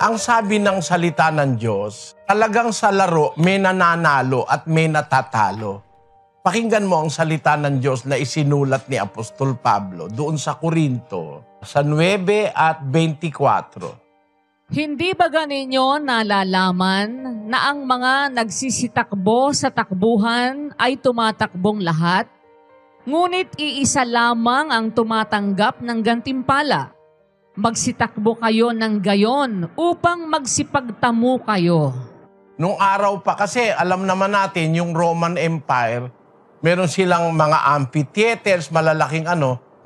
Ang sabi ng salita ng Diyos, talagang sa laro may nananalo at may natatalo. Pakinggan mo ang salita ng Diyos na isinulat ni Apostol Pablo doon sa Corinto, sa 9 at 24. Hindi ba ninyo nalalaman na ang mga nagsisitakbo sa takbuhan ay tumatakbong lahat? Ngunit iisa lamang ang tumatanggap ng gantimpala. Magsitakbo kayo ng gayon upang magsipagtamo kayo. Nung araw pa kasi, alam naman natin, yung Roman Empire, meron silang mga amphitheaters, malalaking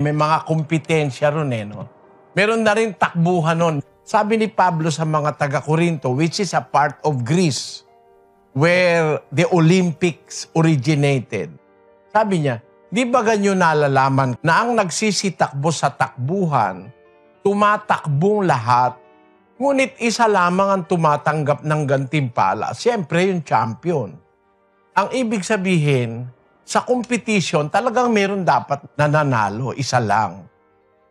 may mga kompetensya ron Meron na rin takbuhan nun. Sabi ni Pablo sa mga taga-Corinto, which is a part of Greece, where the Olympics originated. Sabi niya, di ba ganyo nalalaman na ang nagsisitakbo sa takbuhan, tumatakbong lahat, ngunit isa lamang ang tumatanggap ng gantimpala. Siyempre, yung champion. Ang ibig sabihin, sa competition, talagang meron dapat nananalo, isa lang.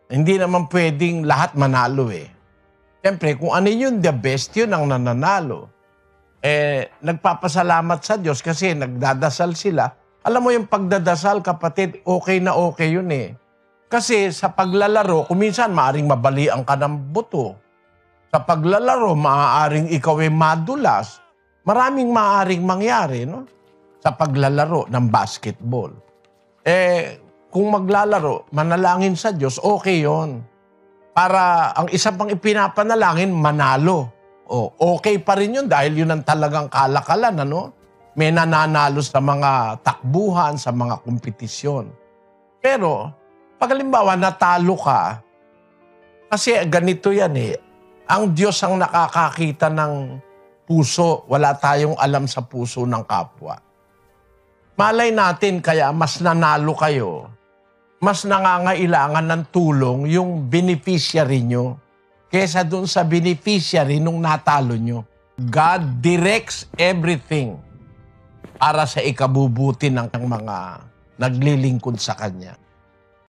Hindi naman pwedeng lahat manalo Siyempre, kung ano yun, the best yun ang nananalo. Nagpapasalamat sa Diyos kasi nagdadasal sila. Alam mo yung pagdadasal, kapatid, okay na okay yun Kasi sa paglalaro, kuminsan maaaring mabalian ka ng buto. Sa paglalaro, maaaring ikaw madulas. Maraming maaaring mangyari, sa paglalaro ng basketball. Kung maglalaro, manalangin sa Diyos, okay yon. Para ang isa pang ipinapanalangin, manalo. Okay pa rin yun dahil yun ang talagang kalakalan, May nananalo sa mga takbuhan, sa mga kompetisyon. Pero, pag halimbawa natalo ka, kasi ganito yan ang Diyos ang nakakakita ng puso, wala tayong alam sa puso ng kapwa. Malay natin kaya mas nanalo kayo, mas nangangailangan ng tulong yung beneficiary nyo kesa dun sa beneficiary nung natalo nyo. God directs everything para sa ikabubuti ng mga naglilingkod sa Kanya.